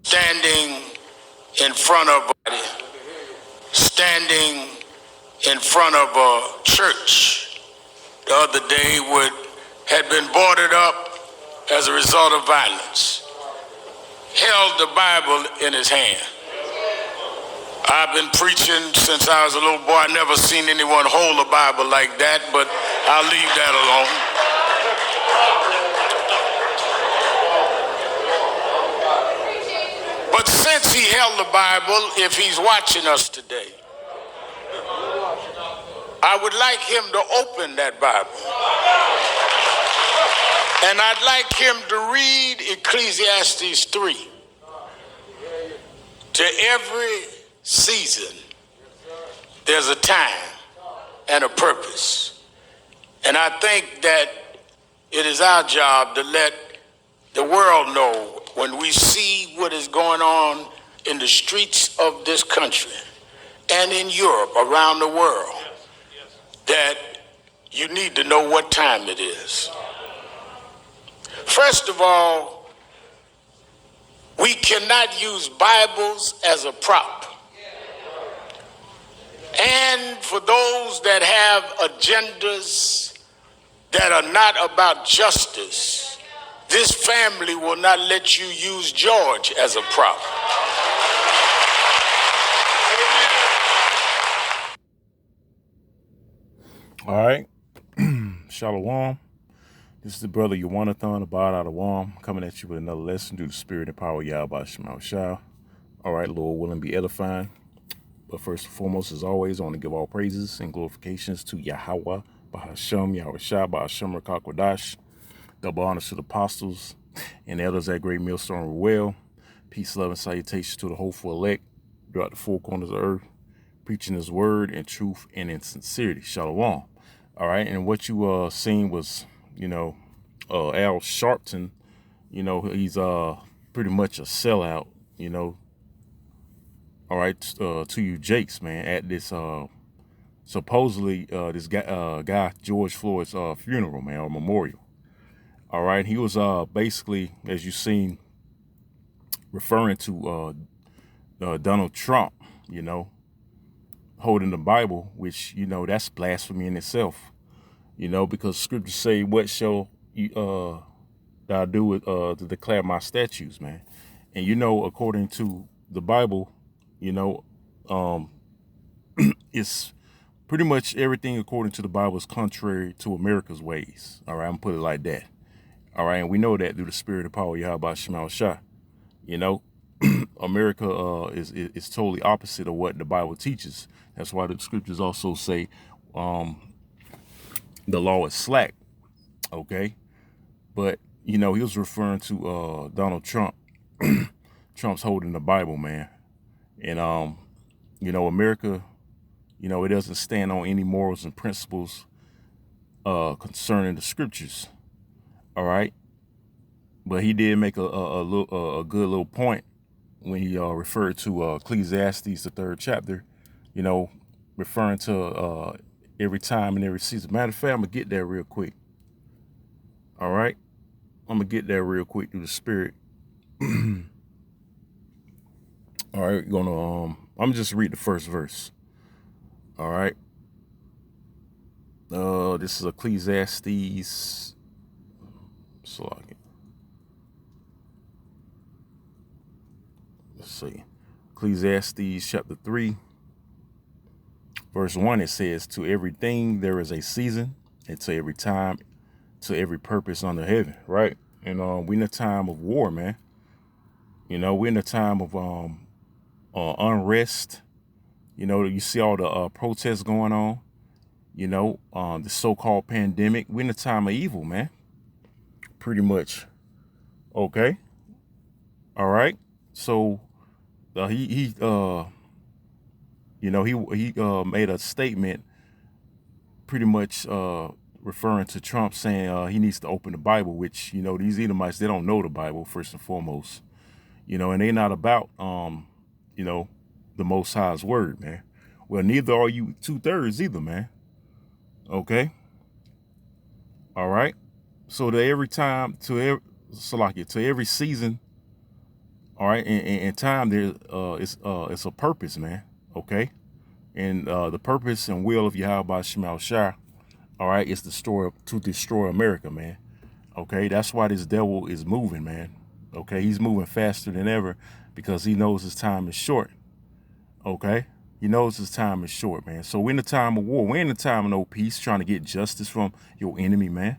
standing in front of standing in front of a church the other day had been boarded up as a result of violence, held the Bible in his hand. I've been preaching since I was a little boy. I never seen anyone hold a Bible like that, but I'll leave that alone. But since he held the Bible, if he's watching us today, I would like him to open that Bible. And I'd like him to read Ecclesiastes 3. To every season, there's a time and a purpose. And I think that it is our job to let the world know when we see what is going on in the streets of this country and in Europe, around the world, that you need to know what time it is. First of all, we cannot use Bibles as a prop. And for those that have agendas that are not about justice, this family will not let you use George as a prop. All right. Shalom. This is the brother Yawanathan, about out of Wam, coming at you with another lesson through the spirit and power of Yahweh Shema Shah. All right, Lord willing, be edifying. But first and foremost, as always, I want to give all praises and glorifications to Yahweh, Bahasham, Yahweh Shah, Bahasham, Rakakwadash. Double honors to the apostles and the elders at Great Millstone Well. Peace, love, and salutations to the hopeful elect throughout the four corners of the earth, preaching his word in truth and in sincerity. Shalom. All right, and what you seen was, Al Sharpton, he's pretty much a sellout, all right, to you Jakes, man, at this supposedly this guy George Floyd's funeral, man, or memorial. All right, he was basically, as you seen, referring to Donald Trump, holding the Bible, which, that's blasphemy in itself, because scriptures say, what shall thou do with to declare my statutes, man? And, according to the Bible, it's pretty much everything according to the Bible is contrary to America's ways. All right, I'm gonna put it like that. All right, and we know that through the spirit and power of Yahweh Shema Shah. America is totally opposite of what the Bible teaches. That's why the scriptures also say the law is slack. Okay, but he was referring to Donald Trump. Trump's holding the Bible, man, and America, it doesn't stand on any morals and principles concerning the scriptures. All right, but he did make a good little point when he referred to Ecclesiastes, the 3rd chapter, referring to every time and every season. Matter of fact, I'm gonna get there real quick. All right, I'm gonna get there real quick through the spirit. All right, I'm just read the first verse. All right. This is Ecclesiastes. Let's see. Ecclesiastes chapter 3, verse 1, it says, to everything there is a season, and to every time, to every purpose under heaven, right? And we're in a time of war, man. We're in a time of unrest. You see all the protests going on, the so-called pandemic. We're in a time of evil, man. Pretty much. Okay. All right. So he made a statement pretty much referring to Trump, saying he needs to open the Bible, which, these Edomites, they don't know the Bible, first and foremost, and they're not about, the Most High's word, man. Well, neither are you 2/3 either, man. Okay. All right. So to every time, to every season, All right, in time there it's a purpose, man. Okay, and the purpose and will of Yahweh Shema Shah, all right, is to destroy America, man. Okay, that's why this devil is moving, man. Okay, he's moving faster than ever because he knows his time is short. Okay, he knows his time is short, man. So we're in the time of war. We're in the time of no peace, trying to get justice from your enemy, man.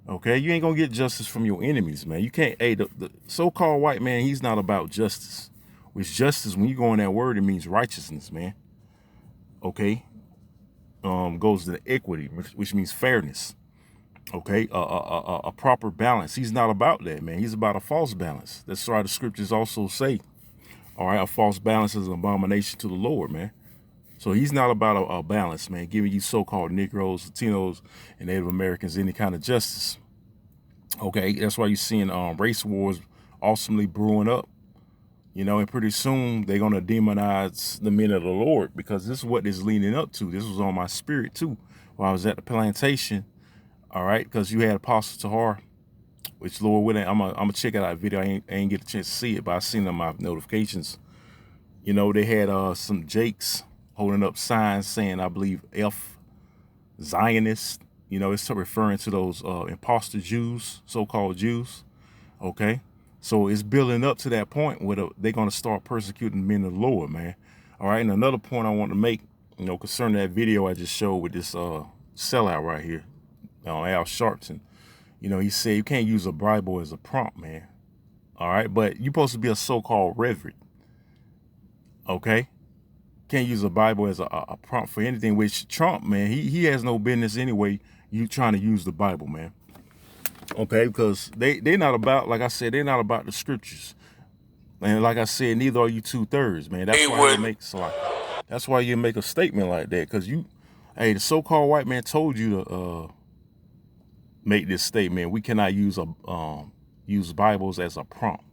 Okay, you ain't gonna get justice from your enemies, man. You can't. Hey, the so-called white man, he's not about justice. Which justice, when you go in that word, it means righteousness, man. Okay, goes to equity, which means fairness. Okay, a proper balance. He's not about that, man. He's about a false balance. That's why the scriptures also say, all right, a false balance is an abomination to the Lord, man. So he's not about a balance, man, giving you so-called Negroes, Latinos, and Native Americans any kind of justice. Okay, that's why you're seeing race wars awesomely brewing up, you know, and pretty soon they're going to demonize the men of the Lord, because this is what this is leading up to. This was on my spirit, too, while I was at the plantation, all right, because you had Apostle Tahar, which, Lord willing, I'm gonna check out that video. I ain't get a chance to see it, but I seen it on my notifications. You know, they had some Jakes holding up signs saying, I believe, F Zionist. You know, it's referring to those imposter Jews, so-called Jews. Okay, so it's building up to that point where they're going to start persecuting the men of the Lord, man. All right, and another point I want to make, you know, concerning that video I just showed with this sellout right here, Al Sharpton. You know, he said you can't use a Bible as a prompt, man. All right, but you're supposed to be a so-called reverend. Okay, can't use a Bible as a prompt for anything. Which Trump, man, he has no business anyway. You trying to use the Bible, man. Okay, because they're not about, like I said, they're not about the scriptures. And like I said, neither are you 2/3, man. That's why you make a statement like that, because hey, the so-called white man told you to make this statement. We cannot use Bibles as a prompt.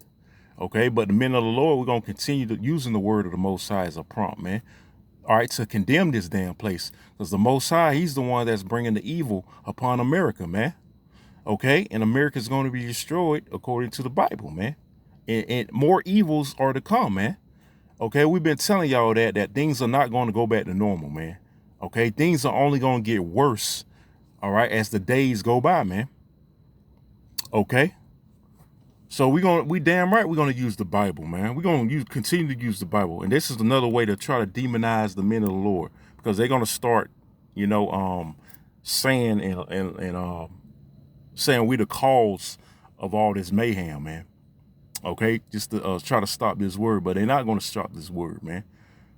Okay, but the men of the Lord, we're gonna continue using the word of the Most High as a prompt, man. All right, to condemn this damn place, because the Most High, he's the one that's bringing the evil upon America, man. Okay, and America's going to be destroyed according to the Bible, man. And more evils are to come, man. Okay, we've been telling y'all that things are not going to go back to normal, man. Okay, things are only going to get worse, all right, as the days go by, man. Okay, so we damn right we're going to use the Bible, man. We're going to continue to use the Bible, and this is another way to try to demonize the men of the Lord, because they're going to start, you know, saying saying we the cause of all this mayhem, man. Okay, just to try to stop this word, but they're not going to stop this word, man,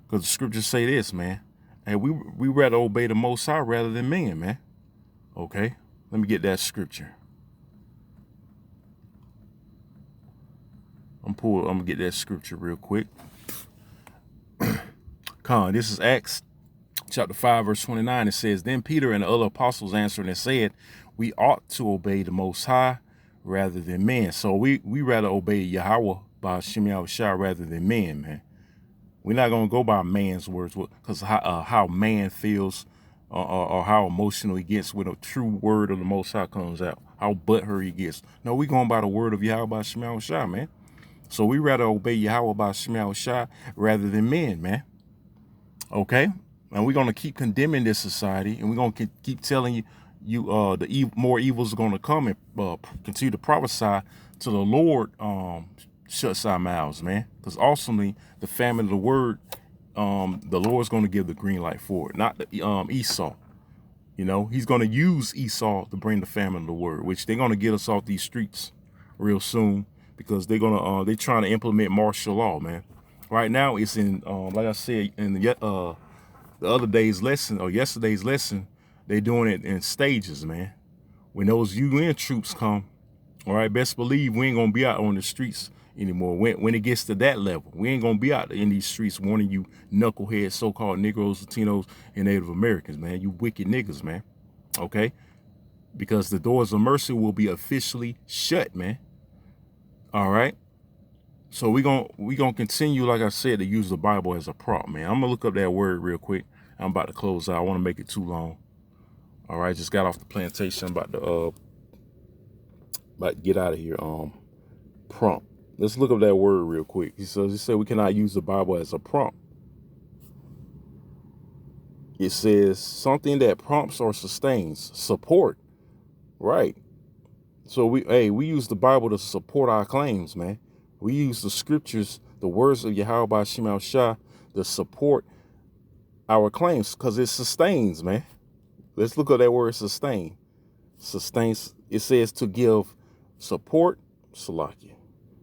because the scriptures say this, man. And we rather obey the Most High rather than men, man. Okay, let me get that scripture. I'm gonna get that scripture real quick. This is Acts chapter 5, verse 29. It says, "Then Peter and the other apostles answered and said, we ought to obey the Most High rather than men." So we rather obey Yahweh by Shema Shah rather than men, man. We're not gonna go by man's words, because how man feels or how emotional he gets when a true word of the Most High comes out, how butthurt he gets. No, we going by the word of Yahweh by Shema Shah, man. So we rather obey Yahweh by Shema Shah rather than men, man. Okay, and we're gonna keep condemning this society, and we're gonna keep telling you more evils are gonna come, and continue to prophesy to the Lord. Shuts our mouths, man, because ultimately the famine of the word, the Lord's gonna give the green light for it, not the Esau. You know, he's gonna use Esau to bring the famine of the word, which they're gonna get us off these streets real soon, because they're trying to implement martial law, man. Right now, it's in, like I said, in the other day's lesson, or yesterday's lesson, they're doing it in stages, man. When those UN troops come, all right, best believe we ain't going to be out on the streets anymore. When it gets to that level, we ain't going to be out in these streets warning you knuckleheads, so-called Negroes, Latinos, and Native Americans, man. You wicked niggas, man. Okay? Because the doors of mercy will be officially shut, man. All right? So we gonna continue, like I said, to use the Bible as a prop, man. I'm gonna look up that word real quick. I'm about to close out. I want to make it too long. All right, just got off the plantation. I'm about to get out of here. Prompt. Let's look up that word real quick. He said we cannot use the Bible as a prompt. It says something that prompts or sustains, support. Right. So we use the Bible to support our claims, man. We use the scriptures, the words of Yahweh Bashim Al Shah, to support our claims because it sustains, man. Let's look at that word sustain. Sustains, it says to give support, Salakia,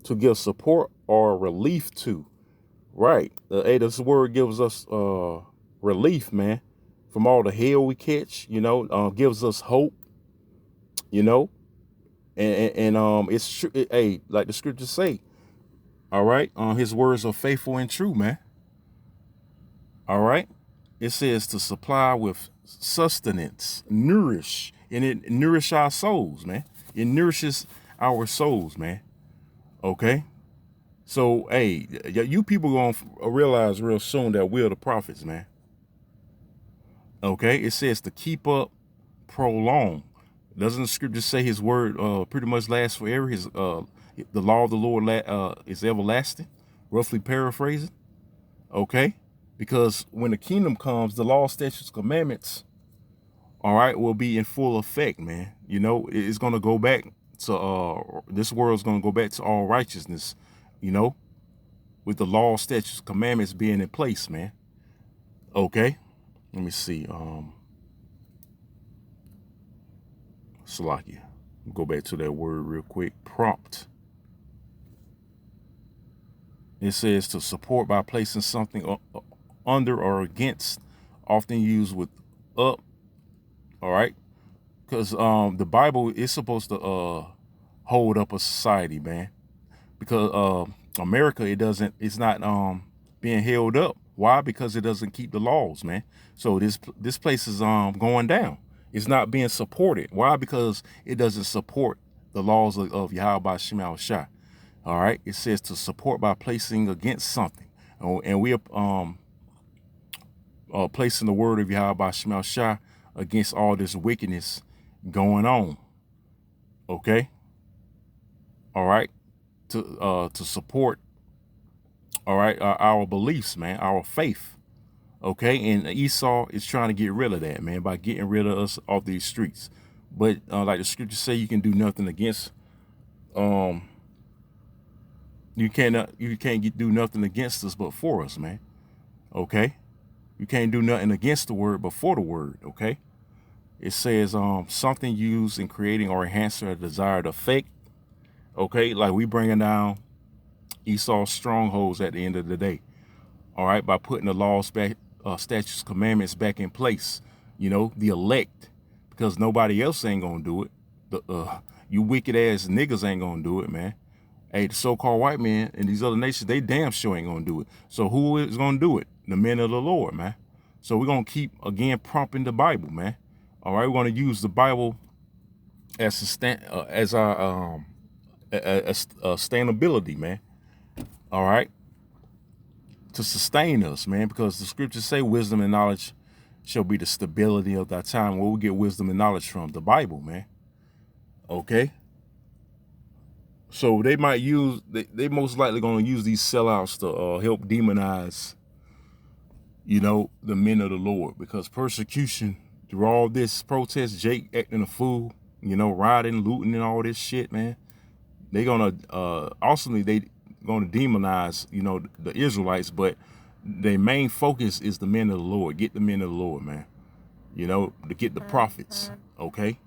to give support or relief to. Right. Hey, this word gives us relief, man, from all the hell we catch, gives us hope, you know, and it's true. Hey, like the scriptures say, all right, his words are faithful and true, man. All right. It says to supply with sustenance, nourish, and it nourish our souls, man. It nourishes our souls, man. Okay. So, hey, you people gonna realize real soon that we're the prophets, man. Okay. It says to keep up, prolong. Doesn't the scripture say his word pretty much lasts forever? The law of the Lord is everlasting, roughly paraphrasing. Okay. Because when the kingdom comes, the law, statutes, commandments, all right, will be in full effect, man. It's going to go back to, this world's going to go back to all righteousness, with the law, statutes, commandments being in place, man. Okay. Let me see. Salakia. Go back to that word real quick. Prompt. It says to support by placing something under or against, often used with up. All right. Because the Bible is supposed to hold up a society, man. Because America, it's not being held up. Why? Because it doesn't keep the laws, man. So this place is going down. It's not being supported. Why? Because it doesn't support the laws of Yahweh Shema Shah. All right. It says to support by placing against something. And we are placing the word of Yahweh Shema Shah against all this wickedness going on. Okay. All right. To support, all right, our beliefs, man, our faith. Okay. And Esau is trying to get rid of that, man, by getting rid of us off these streets. But like the scriptures say, you can do nothing against, you can't do nothing against us but for us, man. Okay. You can't do nothing against the word but for the word. Okay. It says something used in creating or enhancing a desired effect. Okay. Like we bringing down Esau's strongholds at the end of the day. All right. By putting the laws back, statutes, commandments back in place, the elect, because nobody else ain't going to do it. You wicked ass niggas ain't going to do it, man. Hey, the so-called white men in these other nations, they damn sure ain't going to do it. So who is going to do it? The men of the Lord, man. So we're going to keep, again, prompting the Bible, man. All right. We're going to use the Bible as our sustainability, man. All right. To sustain us, man, because the scriptures say wisdom and knowledge shall be the stability of thy time. Where we get wisdom and knowledge from? The Bible, man. Okay. So they might they most likely going to use these sellouts to help demonize, the men of the Lord, because persecution through all this protest, Jake acting a fool, rioting, looting and all this shit, man. They going to, ultimately they going to demonize, the Israelites, but their main focus is the men of the Lord. Get the men of the Lord, man. To get the prophets, okay?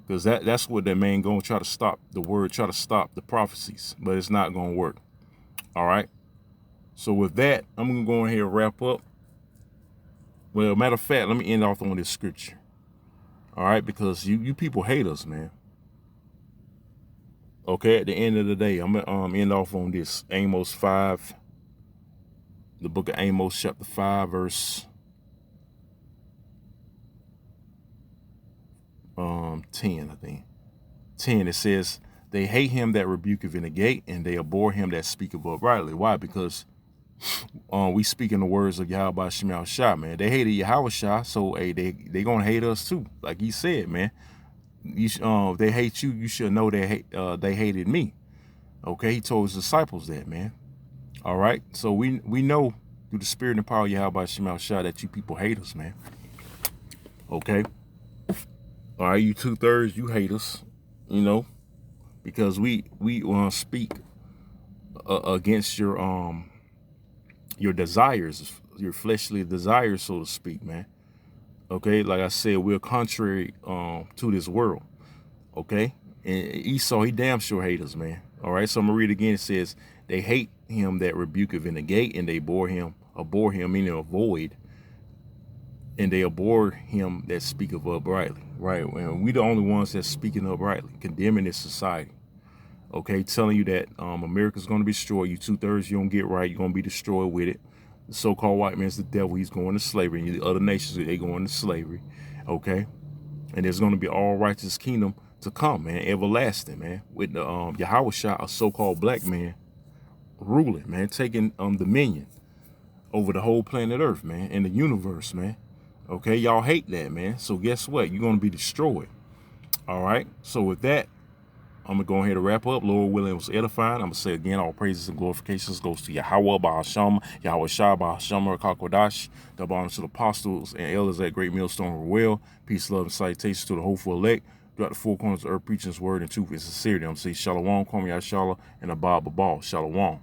Because that's what their main going to try to stop the word, try to stop the prophecies, but it's not going to work. All right. So with that, I'm going to go ahead and wrap up. Well, matter of fact, let me end off on this scripture. All right. Because you people hate us, man. Okay. At the end of the day, I'm going to end off on this Amos 5, the book of Amos, chapter 5, verse 10, I think. 10, it says, they hate him that rebuketh in the gate, and they abhor him that speaketh uprightly. Why? Because we speak in the words of Yahweh Shema Shah, man. They hated Yahweh Shah, so hey, they gonna hate us too. Like he said, man. They hate you, you should know they hated me. Okay, he told his disciples that, man. All right, so we know through the spirit and power of Yahweh Shema Shah that you people hate us, man. Okay, all right, you 2/3, you hate us, you know, because we speak against your desires, your fleshly desires, so to speak, man. Okay, like I said, we're contrary to this world. Okay, and Esau, he damn sure hate us, man. All right, so I'm gonna read again. It says they hate him that rebuketh in the gate, and they abhor him, meaning avoid, and they abhor him that speaketh uprightly. Right, and we the only ones that's speaking uprightly, condemning this society. Okay, telling you that America's going to be destroyed. You 2/3, you don't get right, you're going to be destroyed with it. The so-called white man's the devil. He's going to slavery. And the other nations, they going to slavery. Okay, and there's going to be all righteous kingdom to come, man, everlasting, man, with the Yahweh Shah, a so-called black man, ruling, man, taking dominion over the whole planet Earth, man, and the universe, man. Okay, y'all hate that, man. So guess what? You're going to be destroyed. All right. So with that, I'm going to go ahead and wrap up. Lord willing, it was edifying. I'm going to say again, all praises and glorifications goes to Yahweh, Bahasham, Yahweh Shah, Bahasham, Kakodash, double honor to the apostles and elders at Great Millstone Well. Peace, love, and salutations to the hopeful elect throughout the four corners of earth, preaching his word in truth and sincerity. I'm going to say Shalom, Kwame Yashala, and Abba Babal. Shalom.